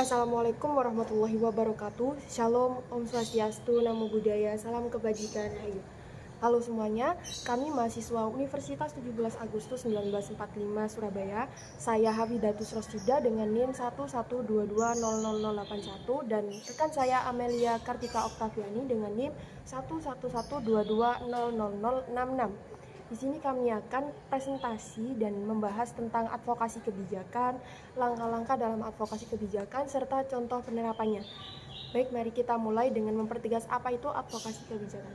Assalamualaikum warahmatullahi wabarakatuh. Shalom, Om Swastiastu, Namo Buddhaya, Salam Kebajikan, Hayu. Halo semuanya, kami mahasiswa Universitas 17 Agustus 1945 Surabaya. Saya Hafidatus Rosida dengan NIM 112200081 dan rekan saya Amelia Kartika Oktaviani dengan NIM 11122200066. Di sini kami akan presentasi dan membahas tentang advokasi kebijakan, langkah-langkah dalam advokasi kebijakan, serta contoh penerapannya. Baik, mari kita mulai dengan mempertegas apa itu advokasi kebijakan.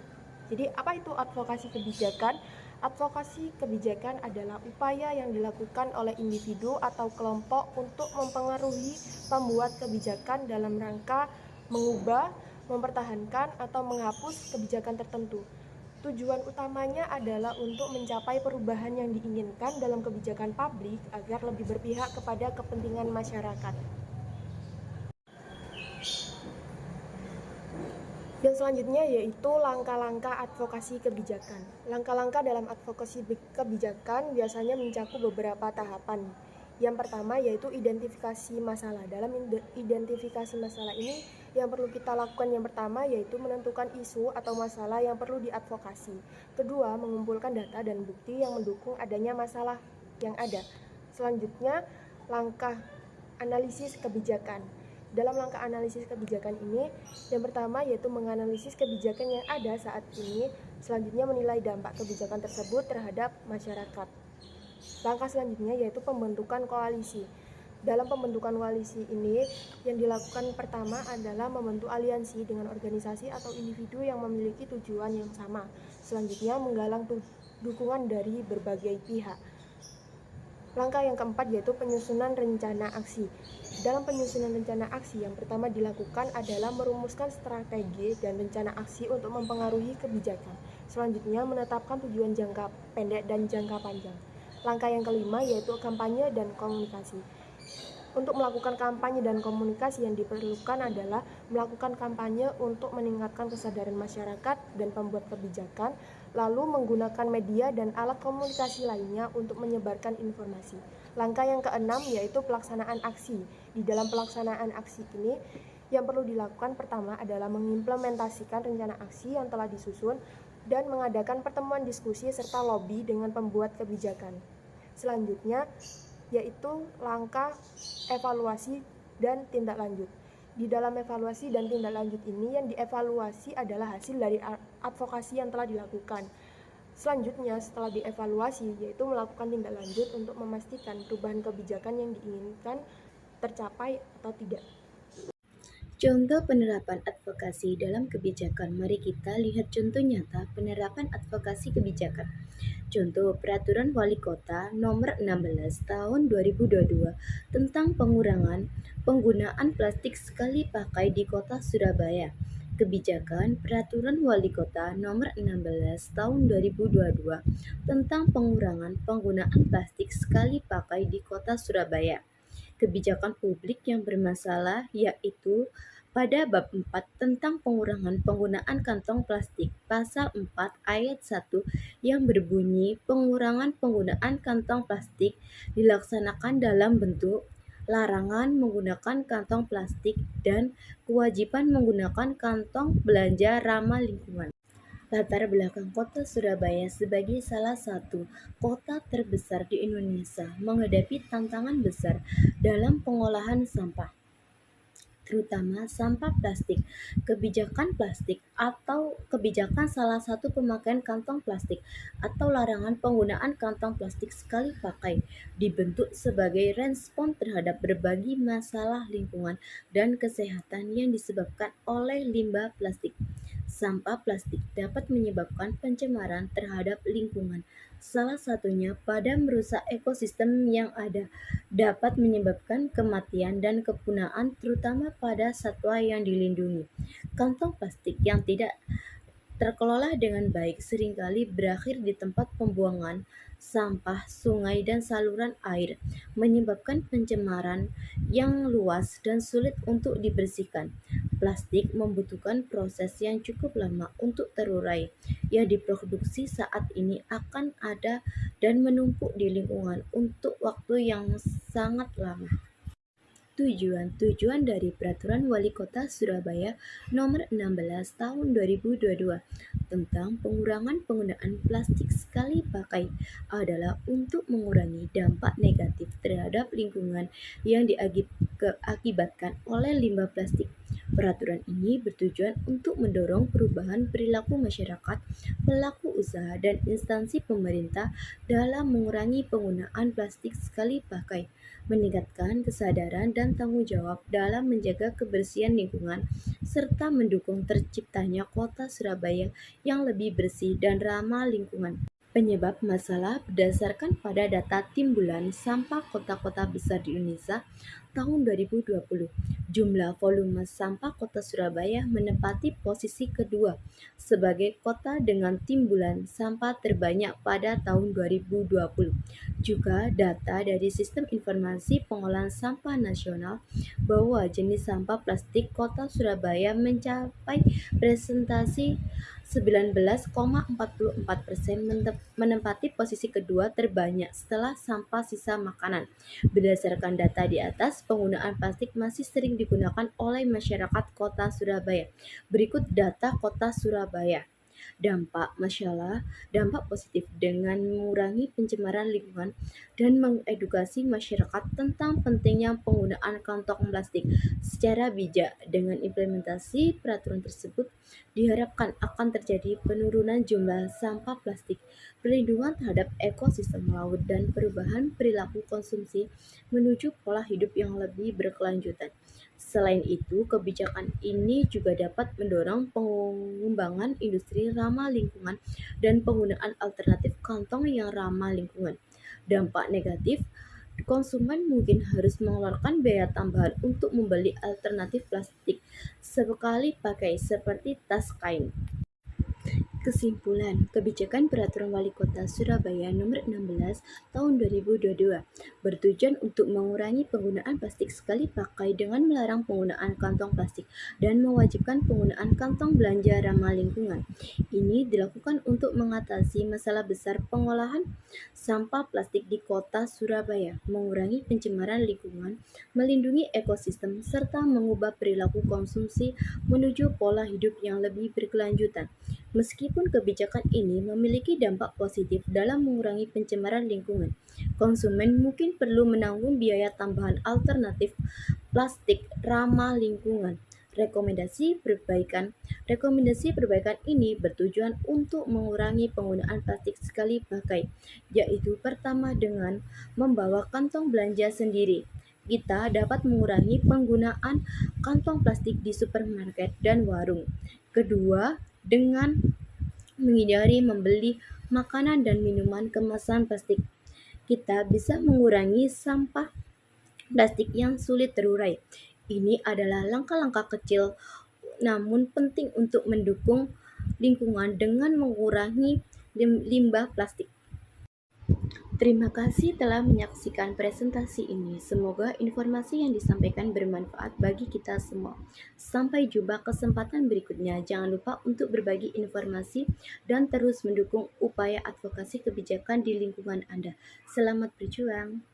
Jadi, apa itu advokasi kebijakan? Advokasi kebijakan adalah upaya yang dilakukan oleh individu atau kelompok untuk mempengaruhi pembuat kebijakan dalam rangka mengubah, mempertahankan, atau menghapus kebijakan tertentu. Tujuan utamanya adalah untuk mencapai perubahan yang diinginkan dalam kebijakan publik agar lebih berpihak kepada kepentingan masyarakat. Dan selanjutnya yaitu langkah-langkah advokasi kebijakan. Langkah-langkah dalam advokasi kebijakan biasanya mencakup beberapa tahapan. Yang pertama yaitu identifikasi masalah. Dalam identifikasi masalah ini yang perlu kita lakukan yang pertama yaitu menentukan isu atau masalah yang perlu diadvokasi. Kedua, mengumpulkan data dan bukti yang mendukung adanya masalah yang ada. Selanjutnya, langkah analisis kebijakan. Dalam langkah analisis kebijakan ini, yang pertama yaitu menganalisis kebijakan yang ada saat ini, selanjutnya menilai dampak kebijakan tersebut terhadap masyarakat. Langkah selanjutnya yaitu pembentukan koalisi. Dalam pembentukan koalisi ini, yang dilakukan pertama adalah membentuk aliansi dengan organisasi atau individu yang memiliki tujuan yang sama. Selanjutnya, menggalang dukungan dari berbagai pihak. Langkah yang keempat yaitu penyusunan rencana aksi. Dalam penyusunan rencana aksi, yang pertama dilakukan adalah merumuskan strategi dan rencana aksi untuk mempengaruhi kebijakan. Selanjutnya, menetapkan tujuan jangka pendek dan jangka panjang. Langkah yang kelima yaitu kampanye dan komunikasi. Untuk melakukan kampanye dan komunikasi yang diperlukan adalah melakukan kampanye untuk meningkatkan kesadaran masyarakat dan pembuat kebijakan, lalu menggunakan media dan alat komunikasi lainnya untuk menyebarkan informasi. Langkah yang keenam yaitu pelaksanaan aksi. Di dalam pelaksanaan aksi ini, yang perlu dilakukan pertama adalah mengimplementasikan rencana aksi yang telah disusun dan mengadakan pertemuan diskusi serta lobby dengan pembuat kebijakan. Selanjutnya, yaitu langkah evaluasi dan tindak lanjut. Di dalam evaluasi dan tindak lanjut ini yang dievaluasi adalah hasil dari advokasi yang telah dilakukan. Selanjutnya setelah dievaluasi yaitu melakukan tindak lanjut untuk memastikan perubahan kebijakan yang diinginkan tercapai atau tidak. Contoh penerapan advokasi dalam kebijakan. Mari kita lihat contoh nyata penerapan advokasi kebijakan. Contoh Peraturan Wali Kota Nomor 16 Tahun 2022 tentang pengurangan penggunaan plastik sekali pakai di Kota Surabaya. Kebijakan Peraturan Wali Kota Nomor 16 Tahun 2022 tentang pengurangan penggunaan plastik sekali pakai di Kota Surabaya. Kebijakan publik yang bermasalah yaitu pada bab 4 tentang pengurangan penggunaan kantong plastik, pasal 4 ayat 1 yang berbunyi pengurangan penggunaan kantong plastik dilaksanakan dalam bentuk larangan menggunakan kantong plastik dan kewajiban menggunakan kantong belanja ramah lingkungan. Latar belakang Kota Surabaya sebagai salah satu kota terbesar di Indonesia menghadapi tantangan besar dalam pengolahan sampah, terutama sampah plastik. Kebijakan plastik atau kebijakan salah satu pemakaian kantong plastik atau larangan penggunaan kantong plastik sekali pakai dibentuk sebagai respon terhadap berbagai masalah lingkungan dan kesehatan yang disebabkan oleh limbah plastik. Sampah plastik dapat menyebabkan pencemaran terhadap lingkungan, salah satunya pada merusak ekosistem yang ada, dapat menyebabkan kematian dan kepunahan terutama pada satwa yang dilindungi. Kantong plastik yang tidak terkelola dengan baik seringkali berakhir di tempat pembuangan sampah, sungai, dan saluran air, menyebabkan pencemaran yang luas dan sulit untuk dibersihkan. Plastik membutuhkan proses yang cukup lama untuk terurai. Yang diproduksi saat ini akan ada dan menumpuk di lingkungan untuk waktu yang sangat lama. Tujuan dari Peraturan Wali Kota Surabaya Nomor 16 Tahun 2022 tentang pengurangan penggunaan plastik sekali pakai adalah untuk mengurangi dampak negatif terhadap lingkungan yang diakibatkan oleh limbah plastik. Peraturan ini bertujuan untuk mendorong perubahan perilaku masyarakat, pelaku usaha, dan instansi pemerintah dalam mengurangi penggunaan plastik sekali pakai, meningkatkan kesadaran dan tanggung jawab dalam menjaga kebersihan lingkungan, serta mendukung terciptanya kota Surabaya yang lebih bersih dan ramah lingkungan. Penyebab masalah berdasarkan pada data timbulan sampah kota-kota besar di Indonesia tahun 2020. Jumlah volume sampah kota Surabaya menempati posisi kedua sebagai kota dengan timbulan sampah terbanyak pada tahun 2020. Juga data dari Sistem Informasi Pengolahan Sampah Nasional bahwa jenis sampah plastik kota Surabaya mencapai presentasi 19,44%, menempati posisi kedua terbanyak setelah sampah sisa makanan. Berdasarkan data di atas, penggunaan plastik masih sering digunakan oleh masyarakat kota Surabaya. Berikut data kota Surabaya. Dampak positif dengan mengurangi pencemaran lingkungan dan mengedukasi masyarakat tentang pentingnya penggunaan kantong plastik secara bijak. Dengan implementasi peraturan tersebut, diharapkan akan terjadi penurunan jumlah sampah plastik, perlindungan terhadap ekosistem laut, dan perubahan perilaku konsumsi menuju pola hidup yang lebih berkelanjutan. Selain itu, kebijakan ini juga dapat mendorong pengembangan industri ramah lingkungan dan penggunaan alternatif kantong yang ramah lingkungan. Dampak negatif, konsumen mungkin harus mengeluarkan biaya tambahan untuk membeli alternatif plastik sekali pakai seperti tas kain. Kesimpulan, kebijakan Peraturan Wali Kota Surabaya Nomor 16 Tahun 2022 bertujuan untuk mengurangi penggunaan plastik sekali pakai dengan melarang penggunaan kantong plastik dan mewajibkan penggunaan kantong belanja ramah lingkungan. Ini dilakukan untuk mengatasi masalah besar pengolahan sampah plastik di Kota Surabaya, mengurangi pencemaran lingkungan, melindungi ekosistem, serta mengubah perilaku konsumsi menuju pola hidup yang lebih berkelanjutan. Meskipun kebijakan ini memiliki dampak positif dalam mengurangi pencemaran lingkungan, konsumen mungkin perlu menanggung biaya tambahan alternatif plastik ramah lingkungan. Rekomendasi perbaikan ini bertujuan untuk mengurangi penggunaan plastik sekali pakai, yaitu pertama dengan membawa kantong belanja sendiri. Kita dapat mengurangi penggunaan kantong plastik di supermarket dan warung. Kedua, dengan menghindari membeli makanan dan minuman kemasan plastik, kita bisa mengurangi sampah plastik yang sulit terurai. Ini adalah langkah-langkah kecil namun penting untuk mendukung lingkungan dengan mengurangi limbah plastik. Terima kasih telah menyaksikan presentasi ini. Semoga informasi yang disampaikan bermanfaat bagi kita semua. Sampai jumpa kesempatan berikutnya. Jangan lupa untuk berbagi informasi dan terus mendukung upaya advokasi kebijakan di lingkungan Anda. Selamat berjuang.